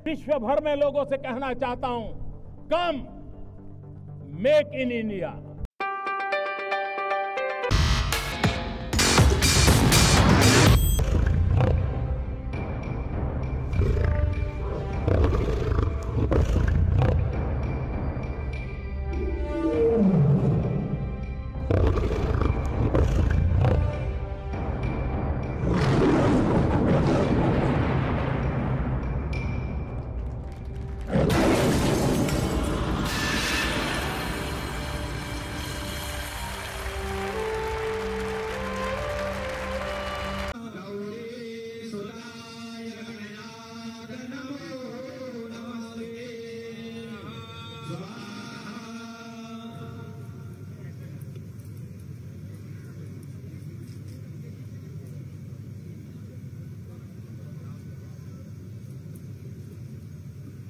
विश्व भर में लोगों से कहना चाहता हूं, come make in India.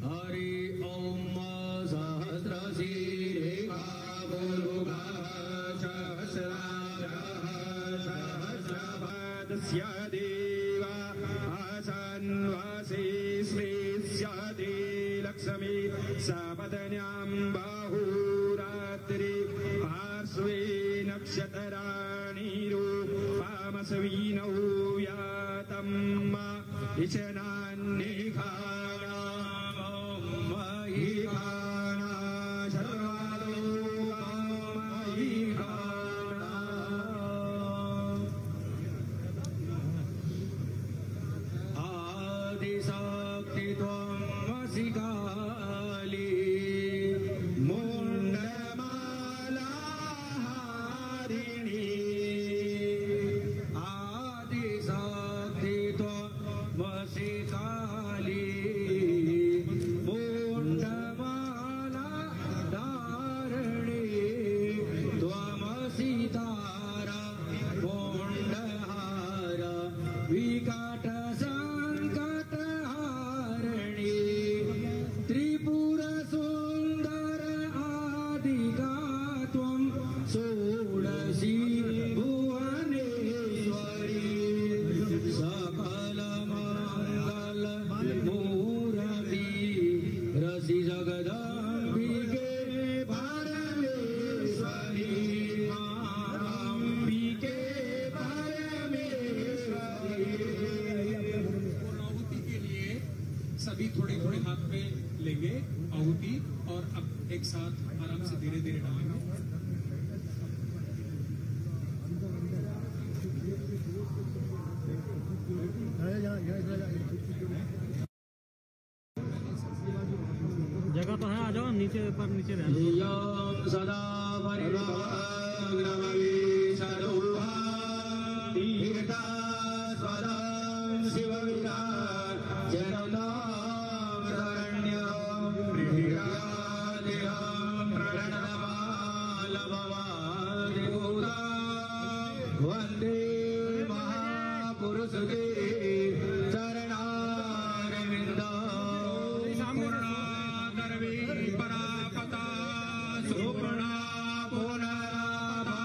Hari Om सहस्रशीरेखा सहस्रपादस्य देवा आसन्वासी स्मृस्यते लक्ष्मी सपत्न्यां बाहुरात्रि पार्श्वे नक्षत्राणि रूपमस्विनौ यातम् इचनान्निखा सभी थोड़े थोड़े हाथ में लेंगे आहुति और अब एक साथ आराम से धीरे धीरे डालेंगे। जगह तो है, आ जाओ नीचे पर नीचे रहना। सदा वंदे महापुरुष के चरणारविंद पूर्णा गर्वी परापता सुपूर्णा पुनराभा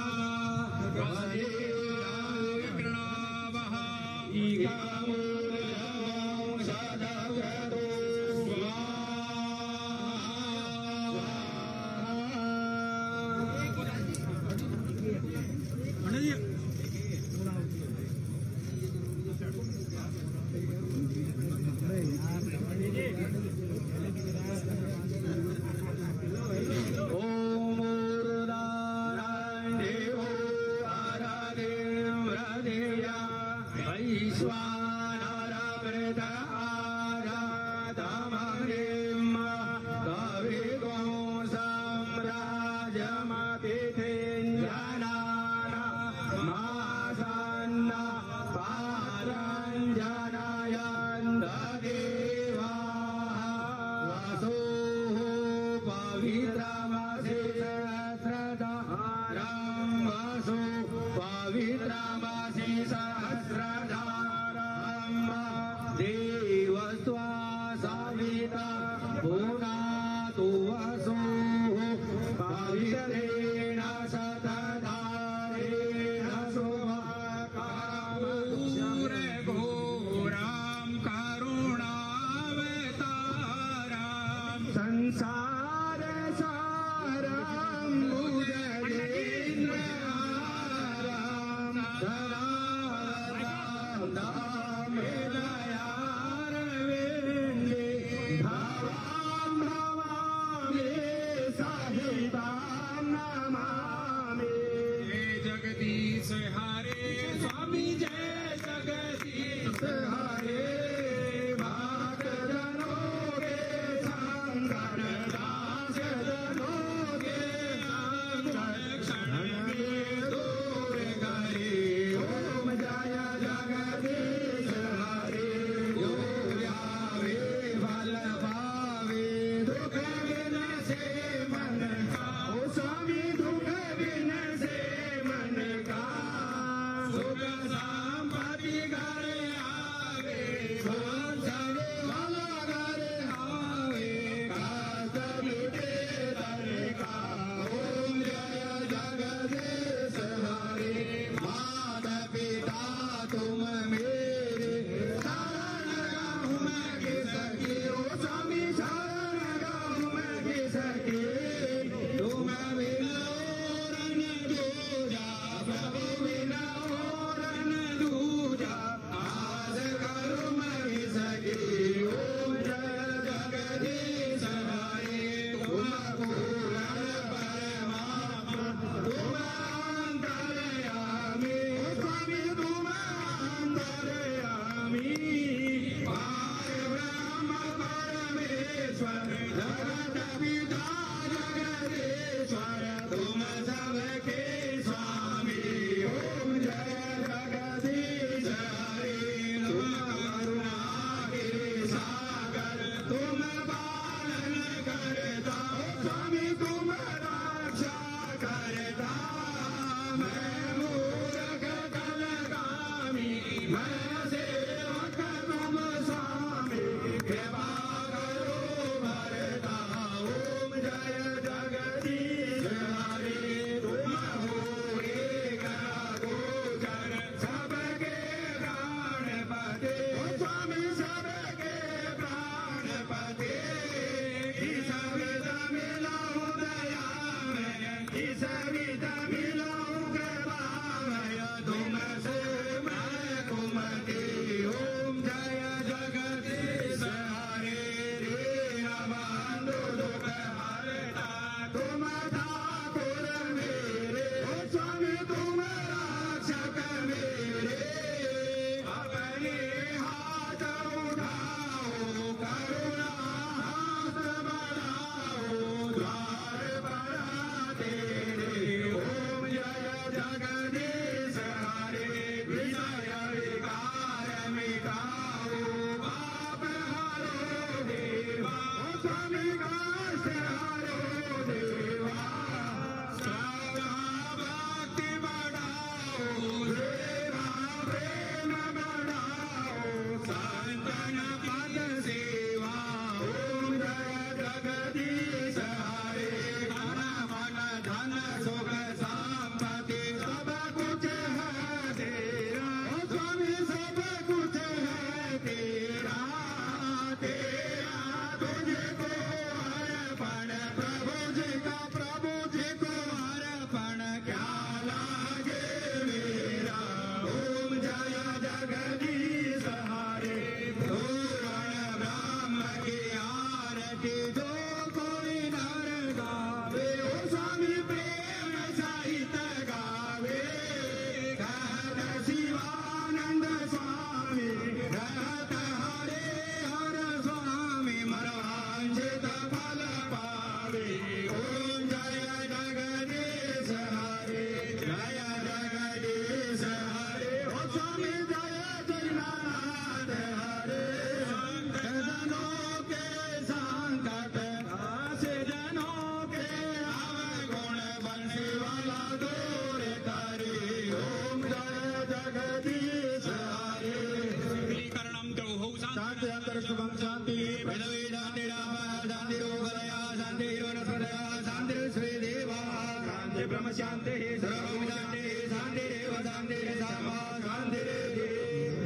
शांति पृथ्वी शांति राम शांति रोगलया शांति वनस्पतया शांति श्री देवा शांति ब्रह्म शांति सर्वभूम शांति शांति देव शांति सामा शांति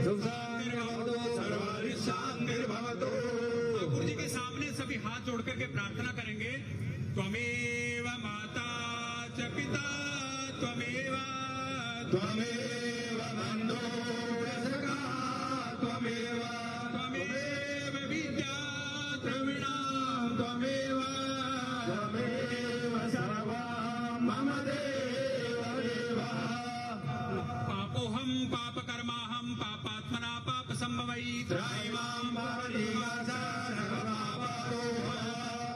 सुख शांति भवतु सर्वारि शांति भवतु। ठाकुर जी के सामने सभी हाथ जोड़ करके प्रार्थना करेंगे। त्वमेव माता च पिता त्वमेव त्वमेव बन्धो सखा त्वमेव त्वमेव विद्या द्रविणां त्वमेव त्वमेव सर्वं मम देव देवा। पापोहम पाप कर्माहम पापात्मना पाप संभवै त्रैमां भवदेवास सर्वपापरोह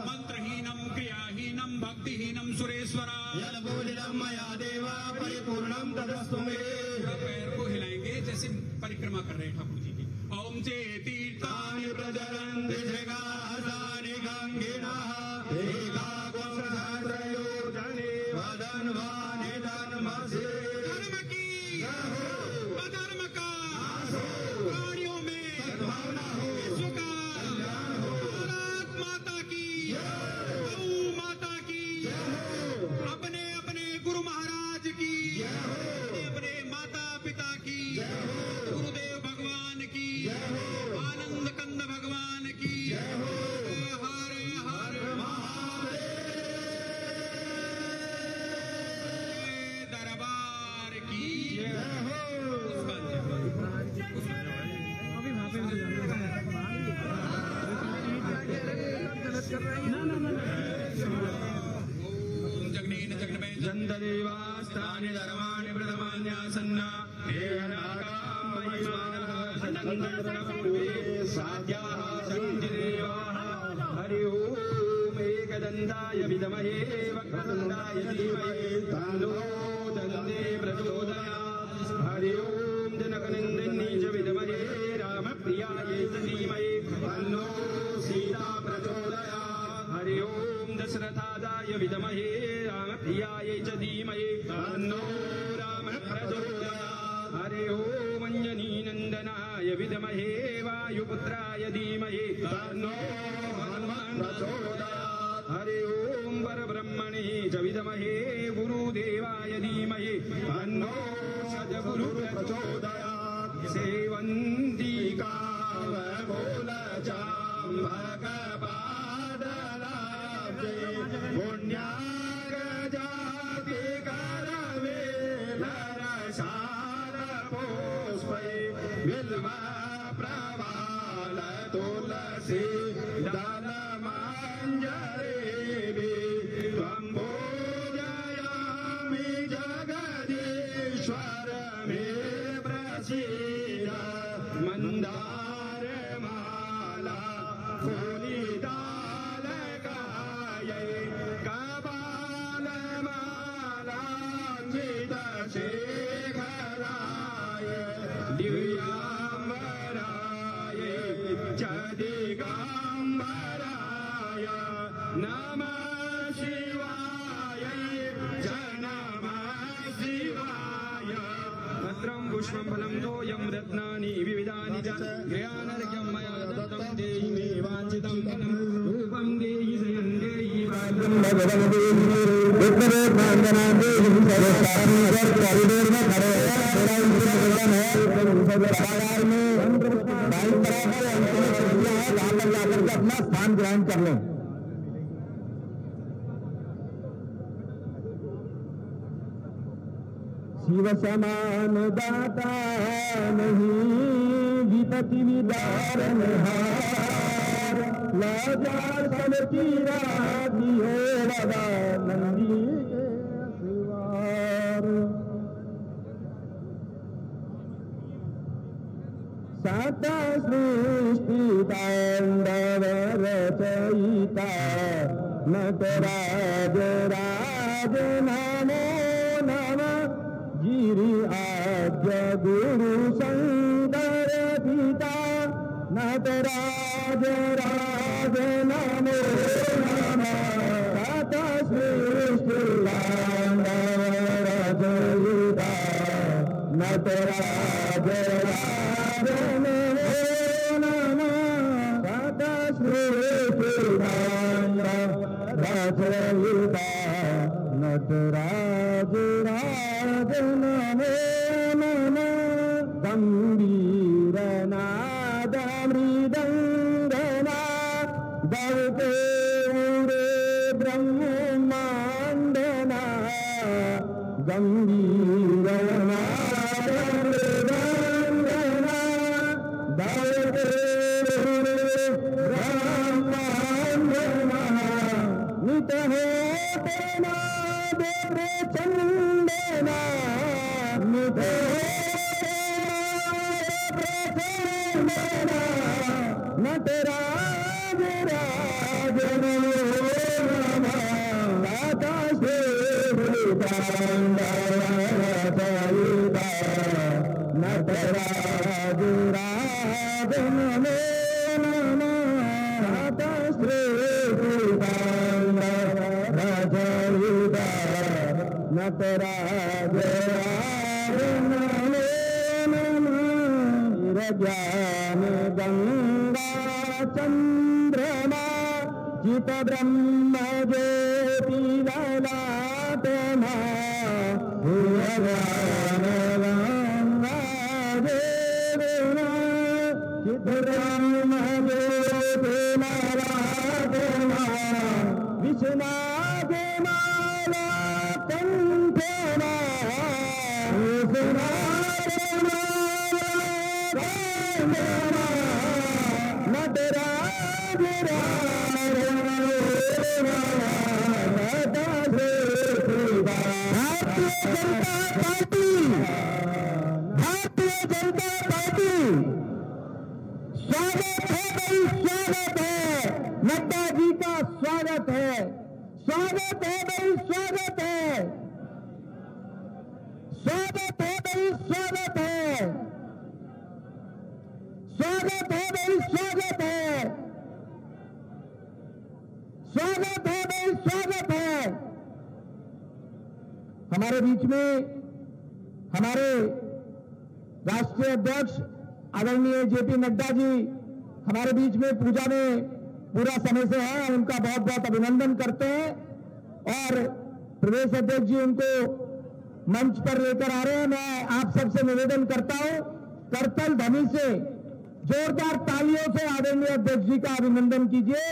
मंत्रहीनम क्रियाहीनम भक्तिहीनम सुरेश्वरा। यद्बोधितं मया देव परिपूर्णं तदस्तु मे। पैर को हिलाएंगे जैसे परिक्रमा कर रहे हैं ठाकुर जी की। ओम चेती तानि प्रचरन्ति जगासानि गङ्गिनः एकाग्रसहस्रयोजने वदन्वानि धर्मसे। धर्म की अधर्म का प्राणियों में विश्व का भारत माता की गौ माता की अपने अपने गुरु महाराज की अपने माता पिता की गुरुदेव भगवान की आनंद कंद भगवान की हर हर महादेव दरबार की अभी वहाँ पे मुझे जाना है। ओम जगनेन जगन्मय जन्तदेवास्तानि धर्माणि प्रथमान्यासन्न हेयनागां महिमानः सदन्तपूर्वे साध्याः सन्ति देवाः। हरि ओम् एकदन्ताय विद्महे वक्रतुण्डाय धीमहि तन्नो दन्ते प्रचोदयात्। हरि ओम् जनकनन्दन्यै च विद्महे रामप्रियायै च धीमहि तन्नो सीता प्रचोदयात्। हरि ओम् दशरथाय विद्महे रामप्रियायै च धीमहि तन्नो राम प्रचोदयात्। हरि ओम् अञ्जनीनन्दनाय विद्महे वायुपुत्राय धीमहि तन्नो हनुमान् प्रचोदयात्। हरि ओम् परब्रह्मणे च विद्महे गुरुदेवाय धीमहि तन्नो सद्गुरु प्रचोदयात्। सेवन्ति कामकोलचाम्भकपादलाब्जे पुण्यागजाति करवे नरसारपुष्पै बिल्वा प्रवाल तुलसी दलमाञ्जरेभि त्वं पूजयामि जगदीश्वर मे प्रसीद। मन्दारमाला फुलितालकायै कपालमालाञ्चितशेखराय दिव्याम्बराय च दिगम्बराय नमः शिवाय च नमः शिवाय। भद्रं पुष्पं फलं तोयं रत्नानि विविधानि च ज्ञानर्घ्यं मया दत्तं देहि मे वाञ्छितं फलं रूपं देहि श्रियं देहि भाग्यं भगवं देहि कॉरिडोर में खड़े हैं। मेरा उनसे निवेदन है सभागार में दाईं तरफ है वहाँ पर जाकर के अपना स्थान ग्रहण कर लें। शिव समान दाता नहीं विपति विदार निहार लाचार सब चीरा दियो बाबा नंदी के शिवार। सात सृष्टि तांडव रचयिता नटराज राज नमो नमः। गिरि आद्य गुरु शंकर पिता नटराज राज नमो नमः। सात सृष्टि तांडव रचयिता नटराज राज नमो नमः। सात रचयिता नटराज राजन नमः गंभीर नाद मृदंगना दौते उरे ब्रह्मांडना गंभीर नाद मृदंगना दौते नित होते नाद प्रचंडना नित नटराज राजन दाता नटराज राजन दाता नटराज ज्ञान गंगा चंद्रमा चित ब्रह्म ज्योति ललाटना ज्ञान गंगा देवना चित ब्रह्म ज्योति ललाटना विष्णाग माला कंठना नटराज भारतीय जनता पार्टी स्वागत है भाई, स्वागत है नड्डा जी का, स्वागत है भाई, स्वागत है भाई, स्वागत है भाई, स्वागत है भाई, स्वागत है। हमारे बीच में हमारे राष्ट्रीय अध्यक्ष आदरणीय जेपी नड्डा जी हमारे बीच में पूजा में पूरा समय से है, उनका बहुत बहुत अभिनंदन करते हैं और प्रदेश अध्यक्ष जी उनको मंच पर लेकर आ रहे हैं। मैं आप सबसे निवेदन करता हूं, करतल ध्वनि से जोरदार तालियों से आदरणीय अध्यक्ष जी का अभिनंदन कीजिए।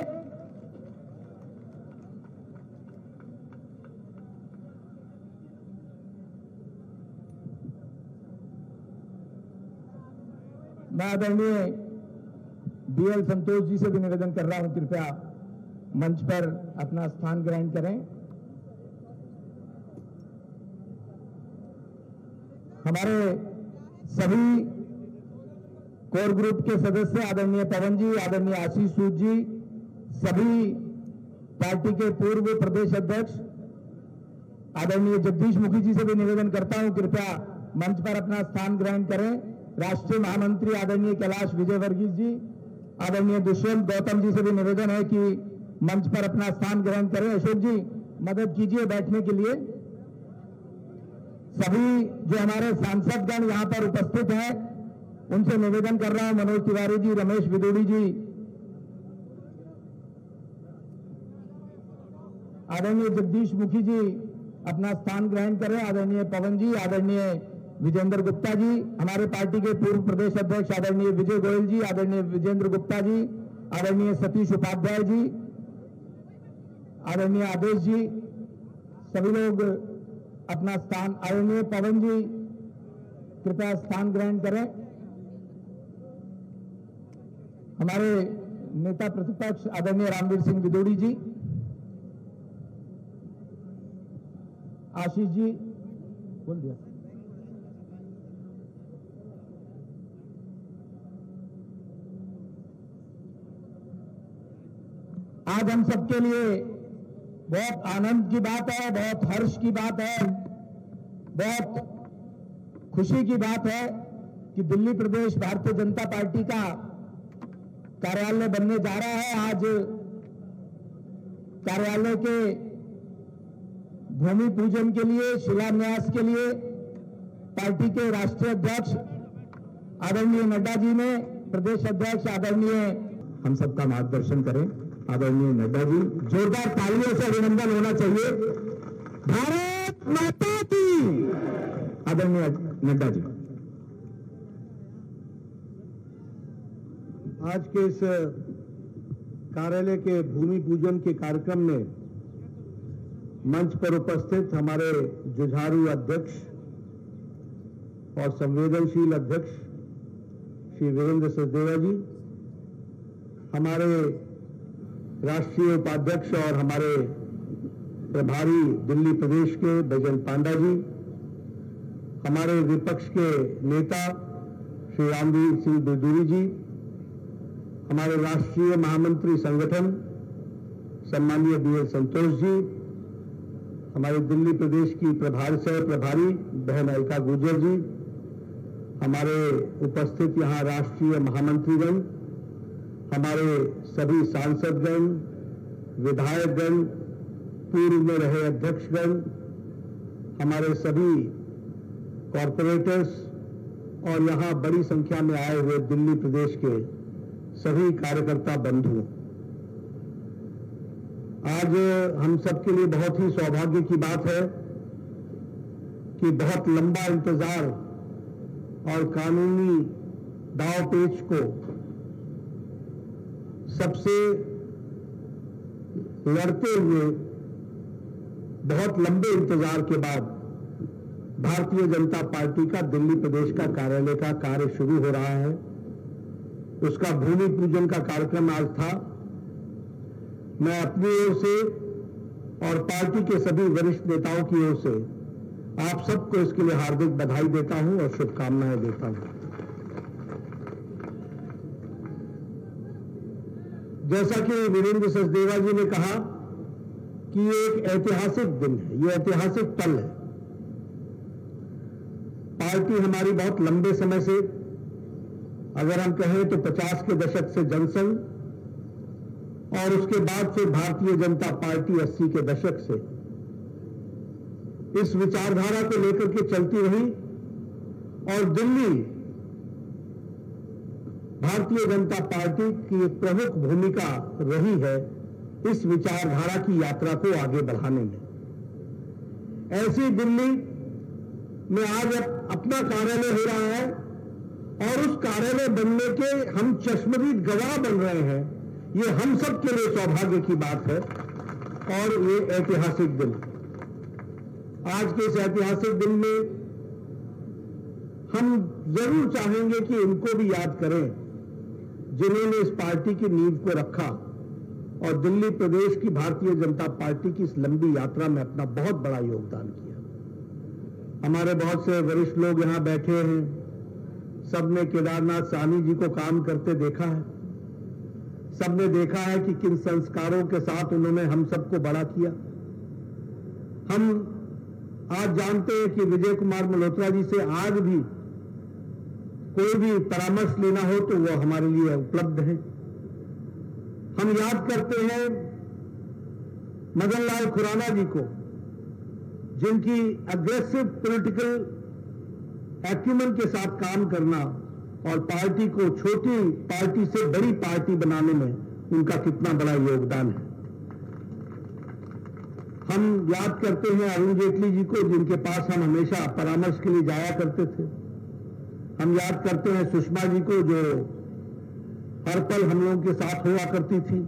मैं आदरणीय बीएल संतोष जी से भी निवेदन कर रहा हूं, कृपया मंच पर अपना स्थान ग्रहण करें। हमारे सभी कोर ग्रुप के सदस्य आदरणीय पवन जी, आदरणीय आशीष सूद जी, सभी पार्टी के पूर्व प्रदेश अध्यक्ष आदरणीय जगदीश मुखी जी से भी निवेदन करता हूं, कृपया मंच पर अपना स्थान ग्रहण करें। राष्ट्रीय महामंत्री आदरणीय कैलाश विजयवर्गीय जी, आदरणीय दुष्यंत गौतम जी से भी निवेदन है कि मंच पर अपना स्थान ग्रहण करें। अशोक जी मदद कीजिए बैठने के लिए। सभी जो हमारे सांसदगण यहाँ पर उपस्थित हैं उनसे निवेदन कर रहा हूं, मनोज तिवारी जी, रमेश विदुड़ी जी, आदरणीय जगदीश मुखी जी अपना स्थान ग्रहण करें। आदरणीय पवन जी, आदरणीय विजेंद्र गुप्ता जी, हमारे पार्टी के पूर्व प्रदेश अध्यक्ष आदरणीय विजय गोयल जी, आदरणीय विजेंद्र गुप्ता जी, आदरणीय सतीश उपाध्याय जी, आदरणीय आदेश जी, सभी लोग अपना स्थान, आदरणीय पवन जी कृपया स्थान ग्रहण करें। हमारे नेता प्रतिपक्ष आदरणीय रामवीर सिंह विदुड़ी जी, आशीष जी बोल दिया। आज हम सबके लिए बहुत आनंद की बात है, बहुत हर्ष की बात है, बहुत खुशी की बात है कि दिल्ली प्रदेश भारतीय जनता पार्टी का कार्यालय बनने जा रहा है। आज कार्यालय के भूमि पूजन के लिए, शिलान्यास के लिए पार्टी के राष्ट्रीय अध्यक्ष आदरणीय नड्डा जी ने, प्रदेश अध्यक्ष आदरणीय हम सबका मार्गदर्शन करें। आदरणीय नड्डा जी, जोरदार तालियों से अभिनंदन होना चाहिए। भारत माता की। आदरणीय नड्डा जी, आज के इस कार्यालय के भूमि पूजन के कार्यक्रम में मंच पर उपस्थित हमारे जुझारू अध्यक्ष और संवेदनशील अध्यक्ष श्री वीरेंद्र सचदेवा जी, हमारे राष्ट्रीय उपाध्यक्ष और हमारे प्रभारी दिल्ली प्रदेश के बैजयंत पांडा जी, हमारे विपक्ष के नेता श्री रामवीर सिंह बिरदूरी जी, हमारे राष्ट्रीय महामंत्री संगठन सम्माननीय बीएल संतोष जी, हमारे दिल्ली प्रदेश की सह प्रभारी बहन अलका गुर्जर जी, हमारे उपस्थित यहाँ राष्ट्रीय महामंत्रीगण, हमारे सभी सांसदगण, विधायकगण, पूर्व में रहे अध्यक्षगण, हमारे सभी कॉरपोरेटर्स और यहाँ बड़ी संख्या में आए हुए दिल्ली प्रदेश के सभी कार्यकर्ता बंधु, आज हम सबके लिए बहुत ही सौभाग्य की बात है कि बहुत लंबा इंतजार और कानूनी दाव पेच को सबसे लड़ते हुए बहुत लंबे इंतजार के बाद भारतीय जनता पार्टी का दिल्ली प्रदेश का कार्यालय का कार्य शुरू हो रहा है। उसका भूमि पूजन का कार्यक्रम आज था। मैं अपनी ओर से और पार्टी के सभी वरिष्ठ नेताओं की ओर से आप सबको इसके लिए हार्दिक बधाई देता हूं और शुभकामनाएं देता हूं। जैसा कि वीरेंद्र सचदेवा जी ने कहा कि ये एक ऐतिहासिक दिन है, ये ऐतिहासिक पल है। पार्टी हमारी बहुत लंबे समय से, अगर हम कहें तो 50 के दशक से जनसंघ और उसके बाद से भारतीय जनता पार्टी 80 के दशक से इस विचारधारा को लेकर के चलती रही और दिल्ली भारतीय जनता पार्टी की एक प्रमुख भूमिका रही है इस विचारधारा की यात्रा को आगे बढ़ाने में। ऐसी दिल्ली में आज अपना कार्यालय हो रहा है और उस कार्यालय बनने के हम चश्मदीद गवाह बन रहे हैं। ये हम सब के लिए सौभाग्य की बात है और ये ऐतिहासिक दिन, आज के इस ऐतिहासिक दिन में हम जरूर चाहेंगे कि इनको भी याद करें जिन्होंने इस पार्टी की नींव को रखा और दिल्ली प्रदेश की भारतीय जनता पार्टी की इस लंबी यात्रा में अपना बहुत बड़ा योगदान किया। हमारे बहुत से वरिष्ठ लोग यहां बैठे हैं, सबने केदारनाथ साहनी जी को काम करते देखा है, सबने देखा है कि किन संस्कारों के साथ उन्होंने हम सबको बड़ा किया। हम आज जानते हैं कि विजय कुमार मल्होत्रा जी से आज भी कोई भी परामर्श लेना हो तो वो हमारे लिए उपलब्ध है। हम याद करते हैं मदन लाल खुराना जी को, जिनकी अग्रेसिव पॉलिटिकल एक्यूमेंट के साथ काम करना और पार्टी को छोटी पार्टी से बड़ी पार्टी बनाने में उनका कितना बड़ा योगदान है। हम याद करते हैं अरुण जेटली जी को, जिनके पास हम हमेशा परामर्श के लिए जाया करते थे। हम याद करते हैं सुषमा जी को, जो हर पल हम लोगों के साथ हुआ करती थी,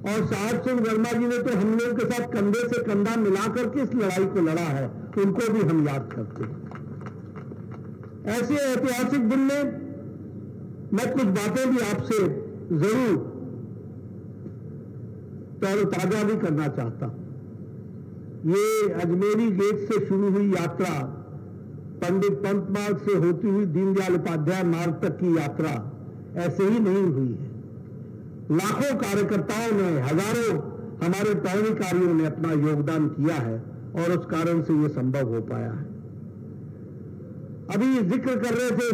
और साहब सिंह वर्मा जी ने तो हम लोगों के साथ कंधे से कंधा मिलाकर के इस लड़ाई को लड़ा है, तो उनको भी हम याद करते हैं। ऐसे ऐतिहासिक दिन में मैं कुछ बातें भी आपसे जरूर ताजा भी करना चाहता हूं। ये अजमेरी गेट से शुरू हुई यात्रा पंडित पंत मार्ग से होती हुई दीनदयाल उपाध्याय मार्ग तक की यात्रा ऐसे ही नहीं हुई है। लाखों कार्यकर्ताओं ने, हजारों हमारे पदाधिकारियों ने अपना योगदान किया है और उस कारण से ये संभव हो पाया है। अभी जिक्र कर रहे थे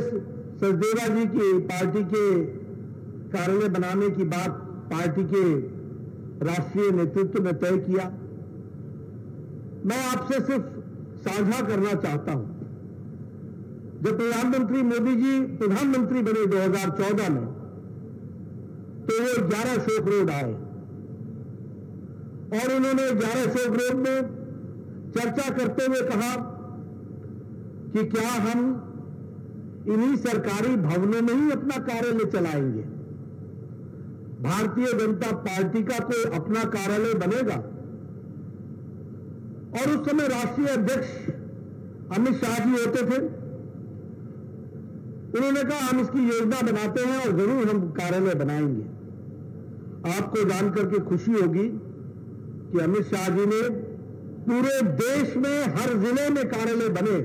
सचदेवा जी की पार्टी के कार्यालय बनाने की बात पार्टी के राष्ट्रीय नेतृत्व में तय किया। मैं आपसे सिर्फ साझा करना चाहता हूं, जब प्रधानमंत्री मोदी जी प्रधानमंत्री बने 2014 में, तो वो 11 अशोक रोड आए और उन्होंने 11 अशोक रोड में चर्चा करते हुए कहा कि क्या हम इन्हीं सरकारी भवनों में ही अपना कार्यालय चलाएंगे? भारतीय जनता पार्टी का कोई अपना कार्यालय बनेगा? और उस समय राष्ट्रीय अध्यक्ष अमित शाह जी होते थे। उन्होंने कहा हम इसकी योजना बनाते हैं और जरूर हम कार्यालय बनाएंगे। आपको जानकर के खुशी होगी कि अमित शाह जी ने पूरे देश में हर जिले में कार्यालय बने,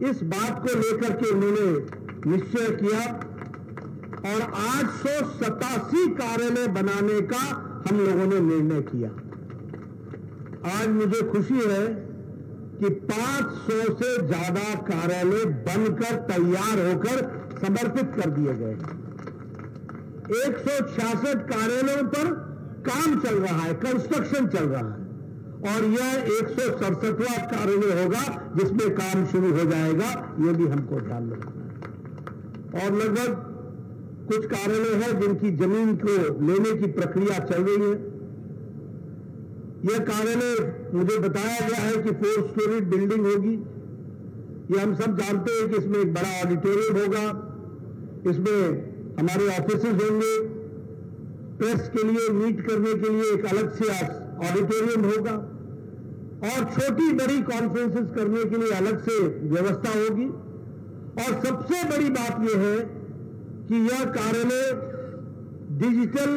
इस बात को लेकर के उन्होंने निश्चय किया और 887 कार्यालय बनाने का हम लोगों ने निर्णय किया। आज मुझे खुशी है कि 500 से ज्यादा कार्यालय बनकर तैयार होकर समर्पित कर दिए गए। 166 कार्यालयों पर काम चल रहा है, कंस्ट्रक्शन चल रहा है और यह 167वां कार्यालय होगा जिसमें काम शुरू हो जाएगा। यह भी हमको ध्यान में रखना है। और लगभग कुछ कार्यालय है जिनकी जमीन को लेने की प्रक्रिया चल रही है। यह कार्यालय मुझे बताया गया है कि 4 स्टोरी बिल्डिंग होगी। ये हम सब जानते हैं कि इसमें एक बड़ा ऑडिटोरियम होगा, इसमें हमारे ऑफिसेज होंगे, प्रेस के लिए मीट करने के लिए एक अलग से ऑडिटोरियम होगा और छोटी बड़ी कॉन्फ्रेंसेस करने के लिए अलग से व्यवस्था होगी। और सबसे बड़ी बात यह है कि यह कार्यालय डिजिटल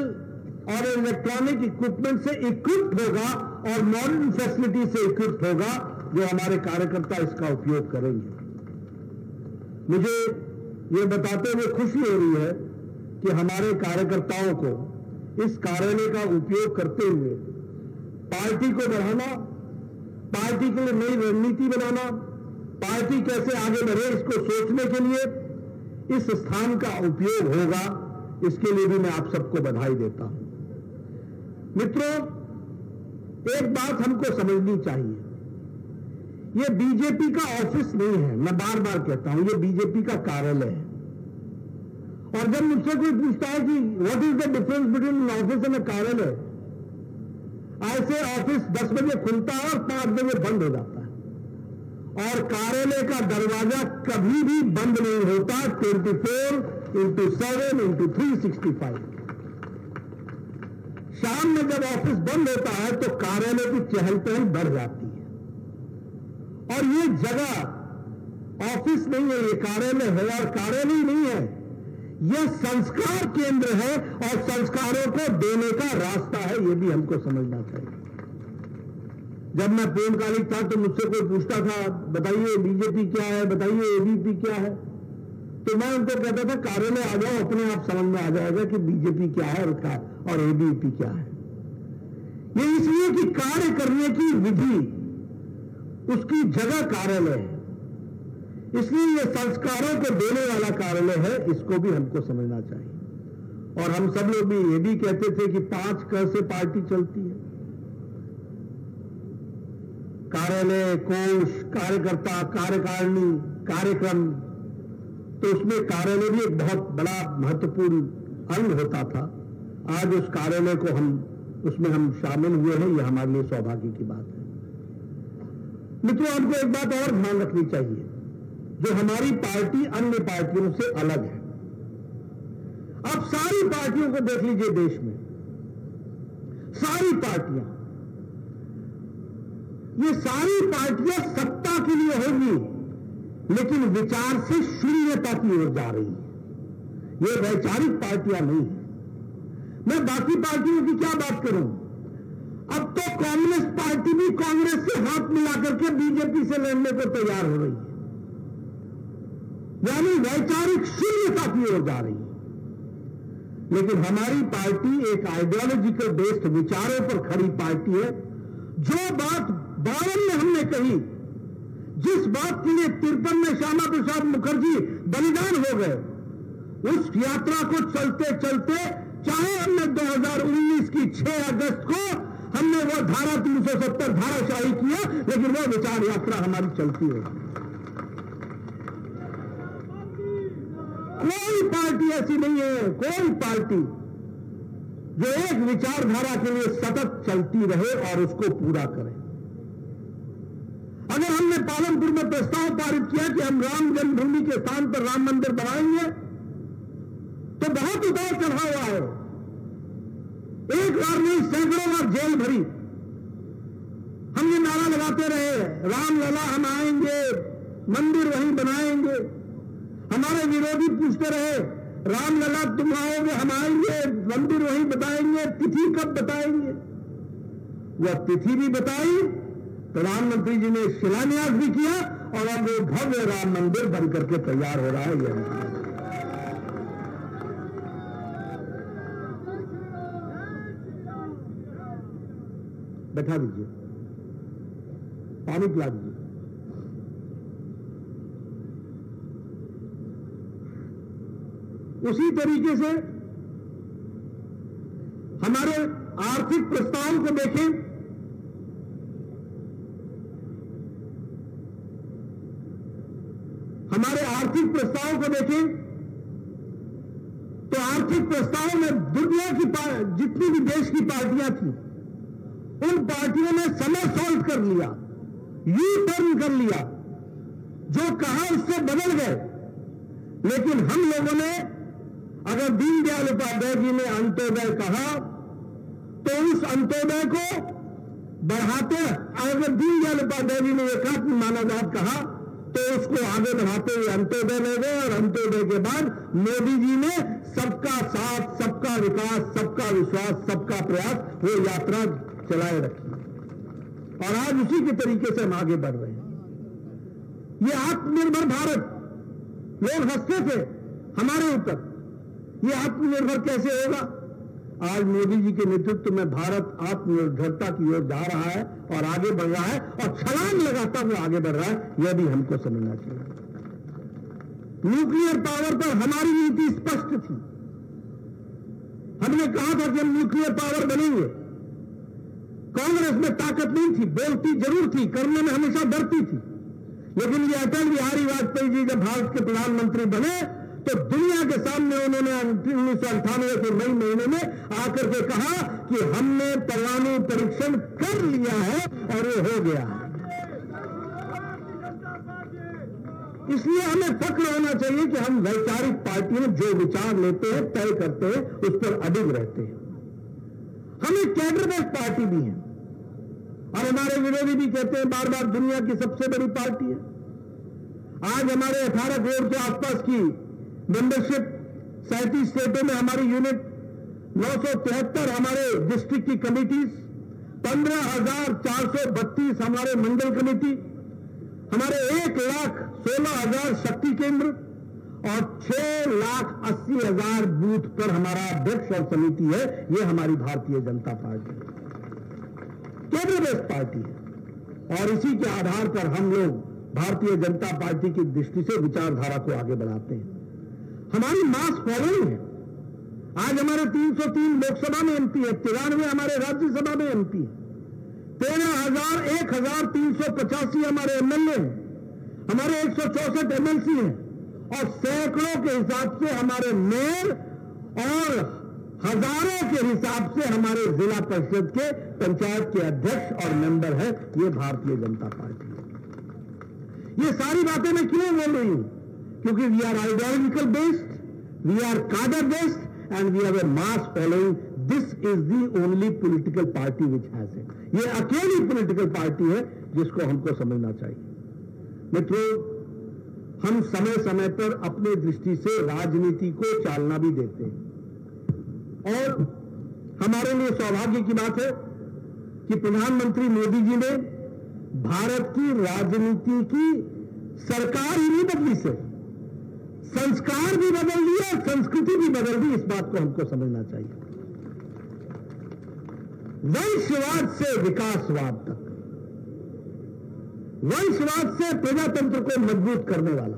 और इलेक्ट्रॉनिक इक्विपमेंट से इक्विप्ड होगा और मॉडर्न फैसिलिटी से इक्विप्ड होगा, जो हमारे कार्यकर्ता इसका उपयोग करेंगे। मुझे यह बताते हुए खुशी हो रही है कि हमारे कार्यकर्ताओं को इस कार्यालय का उपयोग करते हुए पार्टी को बढ़ाना, पार्टी के लिए नई रणनीति बनाना, पार्टी कैसे आगे बढ़े इसको सोचने के लिए इस स्थान का उपयोग होगा। इसके लिए भी मैं आप सबको बधाई देता हूं। मित्रों, एक बात हमको समझनी चाहिए, यह बीजेपी का ऑफिस नहीं है। मैं बार बार कहता हूं, यह बीजेपी का कार्यालय है। और जब मुझसे कोई पूछता है कि what is the difference between an office and अ कार्यालय, ऐसे ऑफिस 10 बजे खुलता है और 5 बजे बंद हो जाता है और कार्यालय का दरवाजा कभी भी बंद नहीं होता 24/7/365। शाम में जब ऑफिस बंद होता है तो कार्यालय की चहल पहल बढ़ जाती है। और ये जगह ऑफिस नहीं है, ये कार्यालय है। और कार्यालय ही नहीं है, यह संस्कार केंद्र है और संस्कारों को देने का रास्ता है। यह भी हमको समझना चाहिए। जब मैं पूर्णकालिक था तो मुझसे कोई पूछता था, बताइए बीजेपी क्या है, बताइए एबीपी क्या है, तो मैं उनको कहता था कार्यालय आ जाओ, अपने आप समझ में आ जाएगा कि बीजेपी क्या है और एबीपी क्या है। ये इसलिए कि कार्य करने की विधि, उसकी जगह कार्यालय है, इसलिए ये संस्कारों को देने वाला कार्यालय है। इसको भी हमको समझना चाहिए। और हम सब लोग भी ये भी कहते थे कि 5 क से पार्टी चलती है, कार्यालय, कोष, कार्यकर्ता, कार्यकारिणी, कार्यक्रम। तो उसमें कार्यालय भी एक बहुत बड़ा महत्वपूर्ण अंग होता था। आज उस कार्यालय को उसमें हम शामिल हुए हैं, यह हमारे लिए सौभाग्य की बात है। मित्रों, हमको एक बात और ध्यान रखनी चाहिए, जो हमारी पार्टी अन्य पार्टियों से अलग है। आप सारी पार्टियों को देख लीजिए देश में, सारी पार्टियां, ये सारी पार्टियां सत्ता के लिए होंगी लेकिन विचार से शून्यता की ओर जा रही है। ये वैचारिक पार्टियां नहीं है। मैं बाकी पार्टियों की क्या बात करूं? अब तो कांग्रेस पार्टी भी कांग्रेस से हाथ मिलाकर के बीजेपी से लड़ने को तैयार हो रही है, यानी वैचारिक शून्यता की ओर जा रही है। लेकिन हमारी पार्टी एक आइडियोलॉजिकल बेस्ड विचारों पर खड़ी पार्टी है। जो बात 52 में हमने कही, जिस बात के लिए 53 में श्यामा प्रसाद मुखर्जी बलिदान हो गए, उस यात्रा को चलते चलते, चाहे हमने 2019 की 6 अगस्त को हमने वो धारा 370 धाराशाही किया, लेकिन वो विचार यात्रा हमारी चलती है। कोई पार्टी ऐसी नहीं है, कोई पार्टी जो एक विचारधारा के लिए सतत चलती रहे और उसको पूरा करे। अगर हमने पालनपुर में प्रस्ताव पारित किया कि हम राम जन्मभूमि के स्थान पर राम मंदिर बनाएंगे, तो बहुत उतार चढ़ाव आए, एक बार नहीं सैकड़ों बार जेल भरी। हम ये नारा लगाते रहे, राम लला हम आएंगे, मंदिर वहीं बनाएंगे। हमारे विरोधी पूछते रहे, राम लला तुम आओगे, हम आएंगे, मंदिर वहीं बताएंगे, तिथि कब बताएंगे? वह तिथि भी बताई, प्रधानमंत्री जी ने शिलान्यास भी किया और अब वो भव्य राम मंदिर बनकर के तैयार हो रहा है। यह बैठा दीजिए, पानी पिला दीजिए। उसी तरीके से हमारे आर्थिक प्रस्ताव को देखें, हमारे आर्थिक प्रस्ताव को देखें तो आर्थिक प्रस्ताव में दुनिया की जितनी भी देश की पार्टियां थी, उन पार्टियों ने समरसॉल्ट कर लिया, यू टर्न कर लिया, जो कहा उससे बदल गए। लेकिन हम लोगों ने, अगर दीनदयाल उपाध्याय जी ने अंत्योदय कहा तो उस अंत्योदय को बढ़ाते, अगर दीनदयाल उपाध्याय जी ने एकात्म मानववाद कहा तो उसको आगे बढ़ाते हुए अंत्योदय ले गए, और अंत्योदय के बाद मोदी जी ने सबका साथ, सबका विकास, सबका विश्वास, सबका प्रयास, वो यात्रा चलाए रखी, और आज उसी के तरीके से हम आगे बढ़ रहे हैं। ये आत्मनिर्भर भारत, लोग हंसते थे हमारे ऊपर, ये आत्मनिर्भर कैसे होगा? आज मोदी जी के नेतृत्व में भारत आत्मनिर्भरता की ओर जा रहा है और आगे बढ़ रहा है, और छलांग लगाता हुआ आगे बढ़ रहा है। यह भी हमको समझना चाहिए। न्यूक्लियर पावर पर हमारी नीति स्पष्ट थी। हमने कहा था कि हम न्यूक्लियर पावर बनेंगे। कांग्रेस में ताकत नहीं थी, बोलती जरूर थी, करने में हमेशा डरती थी। लेकिन ये अटल बिहारी वाजपेयी जी जब भारत के प्रधानमंत्री बने तो दुनिया के सामने उन्होंने 1998 के मई महीने में आकर के कहा कि हमने परमाणु परीक्षण कर लिया है और ये हो गया है। इसलिए हमें फक्र होना चाहिए कि हम वैचारिक पार्टियां जो विचार लेते हैं, तय करते हैं, उस पर अडिग रहते हैं। हम एक कैडर बेस्ड पार्टी भी हैं, और हमारे विरोधी भी कहते हैं बार बार दुनिया की सबसे बड़ी पार्टी है। आज हमारे 18 करोड़ के आसपास की मेंबरशिप, 37 स्टेटों में हमारी यूनिट, 973 हमारे डिस्ट्रिक्ट की कमिटीज, 15,432 हमारे मंडल कमेटी, हमारे 1,16,000 शक्ति केंद्र और 6,80,000 बूथ पर हमारा अध्यक्ष और समिति है। यह हमारी भारतीय जनता पार्टी है, केंद्र बेस्ड पार्टी है, और इसी के आधार पर हम लोग भारतीय जनता पार्टी की दृष्टि से विचारधारा को आगे बढ़ाते हैं। हमारी मास फॉलोइंग है। आज हमारे 303 लोकसभा में एमपी है, 93 हमारे राज्यसभा में एमपी है, 1,385 हमारे एमएलए हैं, हमारे 164 एमएलसी हैं, और सैकड़ों के हिसाब से हमारे मेयर और हजारों के हिसाब से हमारे जिला परिषद के, पंचायत के अध्यक्ष और मेंबर है। ये भारतीय जनता पार्टी है। ये सारी बातें मैं क्यों बोल रही हूं? क्योंकि we are ideological based, we are cadre based, and we have a mass following. This is the only political party which has it. ये अकेली पॉलिटिकल पार्टी है जिसको हमको समझना चाहिए। मित्रों, हम समय समय पर अपने दृष्टि से राजनीति को चालना भी देते हैं, और हमारे लिए सौभाग्य की बात है कि प्रधानमंत्री मोदी जी ने भारत की राजनीति की सरकार ही नहीं बदली, से संस्कार भी बदल दिए और संस्कृति भी बदल दी। इस बात को हमको समझना चाहिए। वंशवाद से विकासवाद तक, वंशवाद से प्रजातंत्र को मजबूत करने वाला,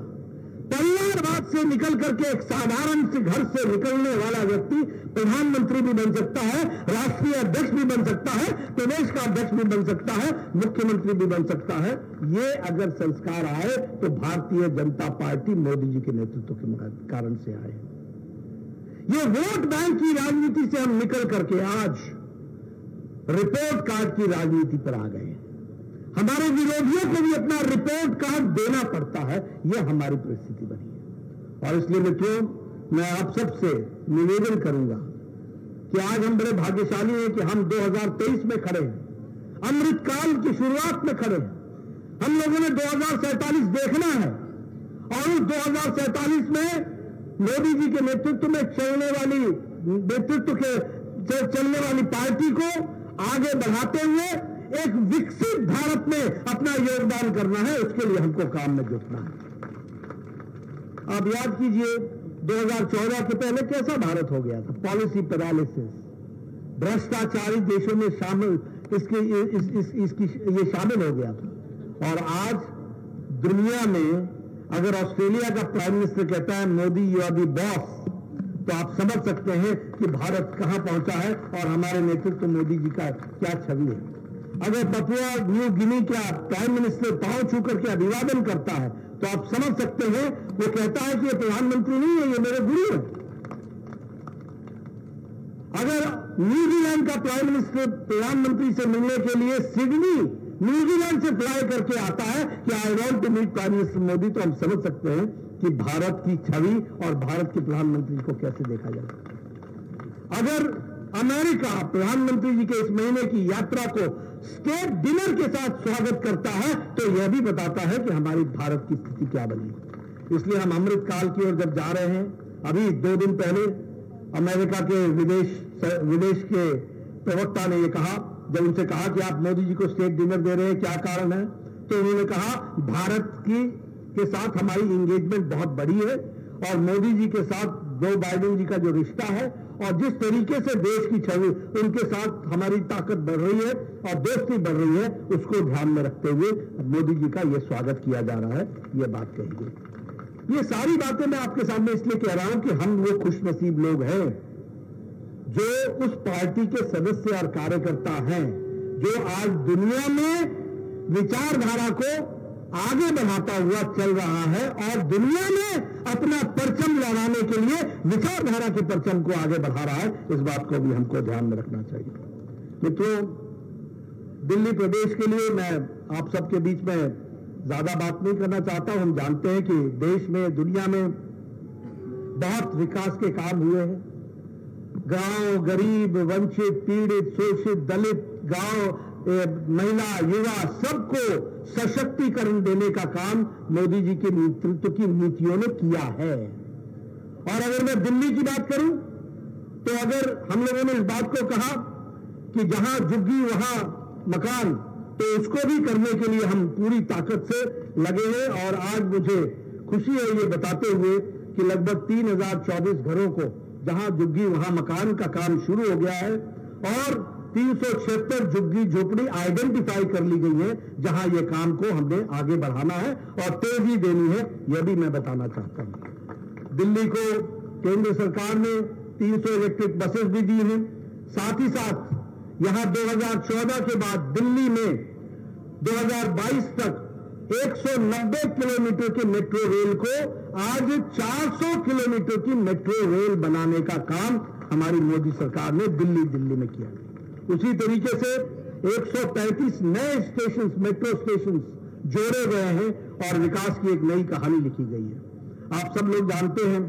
परिवारवाद से निकल करके एक साधारण से घर से निकलने वाला व्यक्ति प्रधानमंत्री भी बन सकता है, राष्ट्रीय अध्यक्ष भी बन सकता है, प्रदेश का अध्यक्ष भी बन सकता है, मुख्यमंत्री भी बन सकता है। ये अगर संस्कार आए तो भारतीय जनता पार्टी मोदी जी के नेतृत्व के कारण से आए। ये वोट बैंक की राजनीति से हम निकल करके आज रिपोर्ट कार्ड की राजनीति पर आ गए। हमारे विरोधियों को भी अपना रिपोर्ट कार्ड देना पड़ता है, यह हमारी परिस्थिति बनी है। और इसलिए मित्रों, मैं आप सबसे निवेदन करूंगा कि आज हम बड़े भाग्यशाली हैं कि हम 2023 में खड़े हैं, अमृतकाल की शुरुआत में खड़े हैं। हम लोगों ने 2047 देखना है और उस 2047 में मोदी जी के नेतृत्व में चलने वाली पार्टी को आगे बढ़ाते हुए एक विकसित भारत में अपना योगदान करना है। उसके लिए हमको काम में जुटना है। आप याद कीजिए 2014 के पहले कैसा भारत हो गया था, पॉलिसी पैरालिसिस, भ्रष्टाचारी देशों में शामिल ये शामिल हो गया था। और आज दुनिया में अगर ऑस्ट्रेलिया का प्राइम मिनिस्टर कहता है Modi you are the boss, तो आप समझ सकते हैं कि भारत कहां पहुंचा है और हमारे नेतृत्व मोदी जी का क्या छवि है। अगर पपुआ न्यू गिनी का प्राइम मिनिस्टर पांव छू करके अभिवादन करता है तो आप समझ सकते हैं वो कहता है कि ये प्रधानमंत्री नहीं है, ये मेरे गुरु है। अगर न्यूजीलैंड का प्राइम मिनिस्टर प्रधानमंत्री से मिलने के लिए सिडनी न्यूजीलैंड से फ्लाई करके आता है कि I want to meet prime minister Modi, तो हम समझ सकते हैं कि भारत की छवि और भारत के प्रधानमंत्री को कैसे देखा जाता है। अगर अमेरिका प्रधानमंत्री जी के इस महीने की यात्रा को स्टेट डिनर के साथ स्वागत करता है तो यह भी बताता है कि हमारी भारत की स्थिति क्या बनी। इसलिए हम अमृत काल की ओर जब जा रहे हैं, अभी 2 दिन पहले अमेरिका के विदेश के प्रवक्ता ने यह कहा, जब उनसे कहा कि आप मोदी जी को स्टेट डिनर दे रहे हैं, क्या कारण है, तो उन्होंने कहा भारत के साथ हमारी एंगेजमेंट बहुत बड़ी है और मोदी जी के साथ जो बाइडेन जी का जो रिश्ता है और जिस तरीके से देश की छवि उनके साथ हमारी ताकत बढ़ रही है और दोस्ती बढ़ रही है, उसको ध्यान में रखते हुए मोदी जी का यह स्वागत किया जा रहा है, यह बात कही गई। ये सारी बातें मैं आपके सामने इसलिए कह रहा हूं कि हम वो खुशनसीब लोग हैं जो उस पार्टी के सदस्य और कार्यकर्ता हैं जो आज दुनिया में विचारधारा को आगे बढ़ाता हुआ चल रहा है और दुनिया में अपना परचम लहराने के लिए विचारधारा के परचम को आगे बढ़ा रहा है। इस बात को भी हमको ध्यान में रखना चाहिए। मित्रों, दिल्ली प्रदेश के लिए मैं आप सबके बीच में ज्यादा बात नहीं करना चाहता हूं। हम जानते हैं कि देश में, दुनिया में बहुत विकास के काम हुए हैं। गांव, गरीब, वंचित, पीड़ित, शोषित, दलित, गांव, महिला, युवा, सबको सशक्तिकरण देने का काम मोदी जी के नेतृत्व की नीतियों ने किया है। और अगर मैं दिल्ली की बात करूं तो अगर हम लोगों ने इस बात को कहा कि जहां झुग्गी वहां मकान, तो उसको भी करने के लिए हम पूरी ताकत से लगे हैं। और आज मुझे खुशी है ये बताते हुए कि लगभग 3024 घरों को जहां झुग्गी वहां मकान का काम शुरू हो गया है और 376 झुग्गी झोपड़ी आइडेंटिफाई कर ली गई है जहां यह काम को हमने आगे बढ़ाना है और तेजी देनी है, यह भी मैं बताना चाहता हूं। दिल्ली को केंद्र सरकार ने 300 इलेक्ट्रिक बसेस भी दी हैं। साथ ही साथ यहां 2014 के बाद दिल्ली में 2022 तक 190 किलोमीटर की मेट्रो रेल को आज 400 किलोमीटर की मेट्रो रेल बनाने का काम हमारी मोदी सरकार ने दिल्ली में किया। उसी तरीके से 135 नए स्टेशन, मेट्रो स्टेशन जोड़े गए हैं और विकास की एक नई कहानी लिखी गई है। आप सब लोग जानते हैं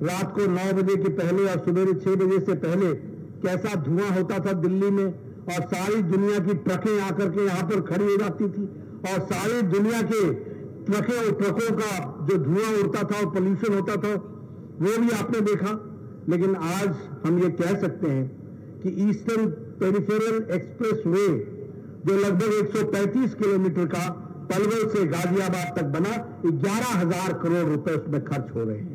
रात को 9 बजे के पहले और सुबह 6 बजे से पहले कैसा धुआं होता था दिल्ली में और सारी दुनिया की ट्रकें आकर के यहां पर खड़ी हो जाती थी और सारी दुनिया के ट्रकों का जो धुआं उड़ता था और पोल्यूशन होता था वो भी आपने देखा। लेकिन आज हम ये कह सकते हैं कि ईस्टर्न पेरिफेरल एक्सप्रेस वे जो लगभग 135 किलोमीटर का पलवल से गाजियाबाद तक बना, 11,000 करोड़ रुपए उसमें खर्च हो रहे हैं।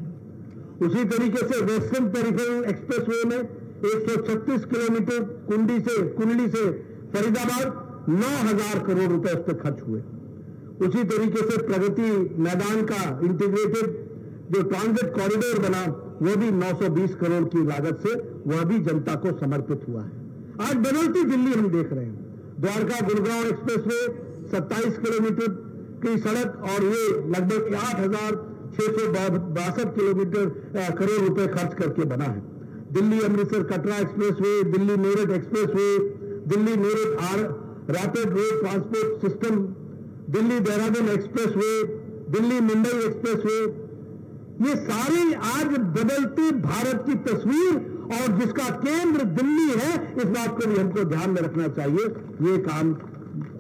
उसी तरीके से वेस्टर्न पेरिफेरल एक्सप्रेस वे में 136 किलोमीटर कुंडली से फरीदाबाद 9,000 करोड़ रुपए उस पर खर्च हुए। उसी तरीके से प्रगति मैदान का इंटीग्रेटेड जो ट्रांजिट कॉरिडोर बना वो भी 920 करोड़ की लागत से वह भी जनता को समर्पित हुआ है। आज बदलती दिल्ली हम देख रहे हैं। द्वारका गुड़गांव एक्सप्रेसवे 27 किलोमीटर की सड़क और ये लगभग 8,662 करोड़ रुपए खर्च करके बना है। Delhi Amritsar Katra expressway, Delhi Meerut expressway, Delhi Meerut rapid road transport system, Delhi Dehradun expressway, Delhi Mumbai expressway, ये सारी आज बदलती भारत की तस्वीर और जिसका केंद्र दिल्ली है, इस बात को भी हमको ध्यान में रखना चाहिए। ये काम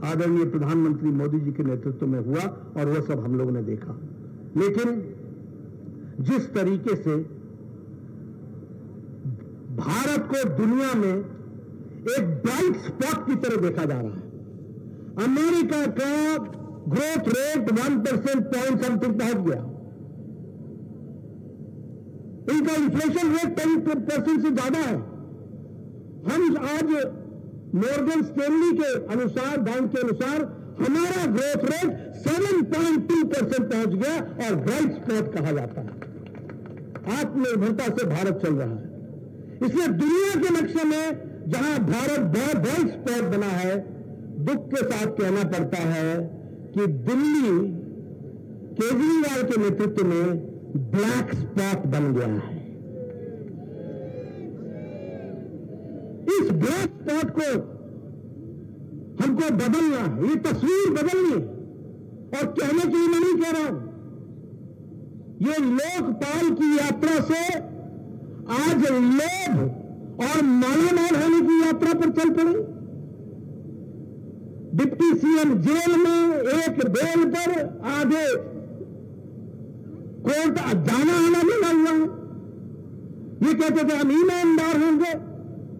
आदरणीय प्रधानमंत्री मोदी जी के नेतृत्व में हुआ और वह सब हम लोगों ने देखा। लेकिन जिस तरीके से भारत को दुनिया में एक ब्राइट स्पॉट की तरह देखा जा रहा है, अमेरिका का ग्रोथ रेट 1% पॉइंट समथिंग पहुंच गया, इनका इन्फ्लेशन रेट 10% से ज्यादा है। हम आज मॉर्गन स्टैनली के अनुसार, बैंक के अनुसार, हमारा ग्रोथ रेट 7.2% पहुंच गया और ब्राइट स्पॉट कहा जाता है। आत्मनिर्भरता से भारत चल रहा है। इसलिए दुनिया के नक्शे में जहां भारत ब्राइट स्पॉट बना है, दुख के साथ कहना पड़ता है कि दिल्ली केजरीवाल के नेतृत्व में ब्लैक स्पॉट बन गया है। इस ब्लैक स्पॉट को हमको बदलना है, ये तस्वीर बदलनी है। और कहने के लिए मैं नहीं कह रहा हूं, ये लोकपाल की यात्रा से आज लोभ और मालामाल होने की यात्रा पर चल पड़े। डिप्टी सीएम जेल में एक बेल पर आगे कोर्ट जाना आना भी ना हुआ है। ये कहते थे हम ईमानदार होंगे।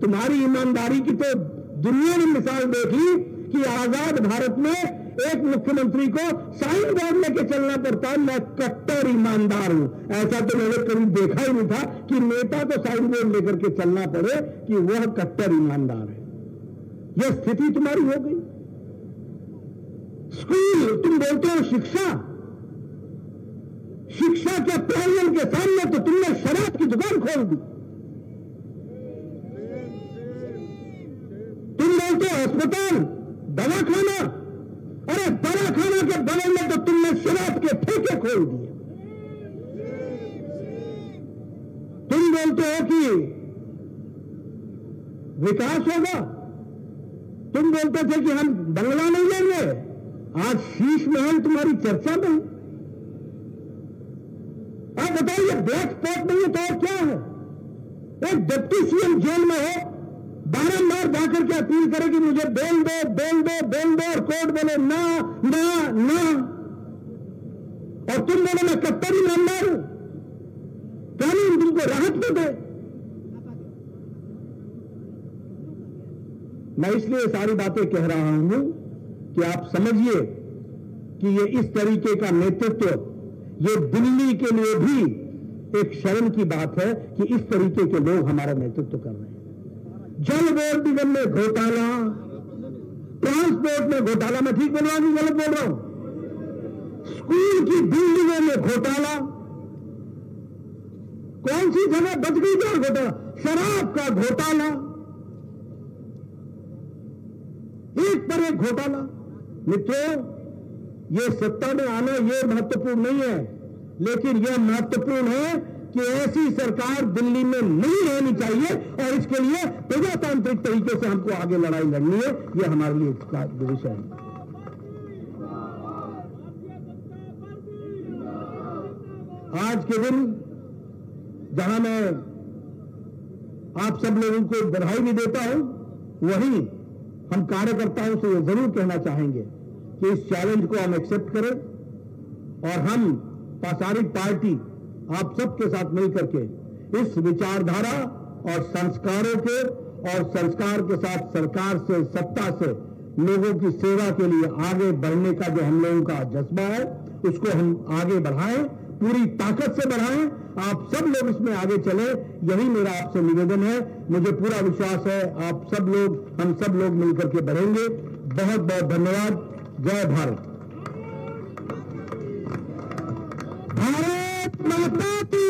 तुम्हारी ईमानदारी की तो दुनिया ने मिसाल देख ली कि आजाद भारत में एक मुख्यमंत्री को साइन बोर्ड लेके चलना पड़ता है, मैं कट्टर ईमानदार हूं। ऐसा तो मैंने कभी देखा ही नहीं था कि नेता को साइन बोर्ड लेकर के चलना पड़े कि वह कट्टर ईमानदार है। यह स्थिति तुम्हारी हो गई। स्कूल तुम बोलते हो शिक्षा, शिक्षा के प्रांगण के सामने तो तुमने शराब की दुकान खोल दी। तुम बोलते हो अस्पताल, दवाखाना, अरे दवाखाना के बगल में तो तुमने शराब के ठेके खोल दिए। तुम बोलते हो कि विकास होगा, तुम बोलते थे कि हम बंगला नहीं लेंगे, आज शीश महल तुम्हारी चर्चा में। आप बताइए ब्लैक स्पॉट नहीं है तो और क्या है? एक डिप्टी सीएम जेल में हो, बारंबार जाकर के अपील करे कि मुझे बेल दो, बेल दो, बेल दो, और कोर्ट बोले ना ना ना, और तुम बोले मैं कट्टर ईमानदार हूं, कानून तुमको राहत में दे। मैं इसलिए सारी बातें कह रहा हूं कि आप समझिए कि ये इस तरीके का नेतृत्व, ये दिल्ली के लिए भी एक शर्म की बात है कि इस तरीके के लोग हमारा नेतृत्व कर रहे हैं। जल बोर्ड निगम में घोटाला, ट्रांसपोर्ट में घोटाला, मैं ठीक बोल रहा हूं कि गलत बोल रहा हूं? स्कूल की बिल्डिंगों में घोटाला, कौन सी जगह बच गई क्या घोटाला? शराब का घोटाला, एक पर एक घोटाला। मित्रों, ये सत्ता में आना ये महत्वपूर्ण नहीं है, लेकिन यह महत्वपूर्ण है कि ऐसी सरकार दिल्ली में नहीं रहनी चाहिए और इसके लिए प्रजातांत्रिक तरीके से हमको आगे लड़ाई लड़नी है। यह हमारे लिए विषय है। आज के दिन जहां मैं आप सब लोगों को बधाई भी देता हूं, वहीं हम कार्यकर्ताओं से यह जरूर कहना चाहेंगे कि इस चैलेंज को हम एक्सेप्ट करें और हम पासारिक पार्टी आप सबके साथ मिलकर के इस विचारधारा और संस्कारों के और संस्कार के साथ सरकार से, सत्ता से लोगों की सेवा के लिए आगे बढ़ने का जो हम लोगों का जज्बा है, उसको हम आगे बढ़ाएं, पूरी ताकत से बढ़ाएं। आप सब लोग इसमें आगे चले, यही मेरा आपसे निवेदन है। मुझे पूरा विश्वास है आप सब लोग, हम सब लोग मिलकर के बढ़ेंगे। बहुत बहुत धन्यवाद। जय भारत। भारत माता की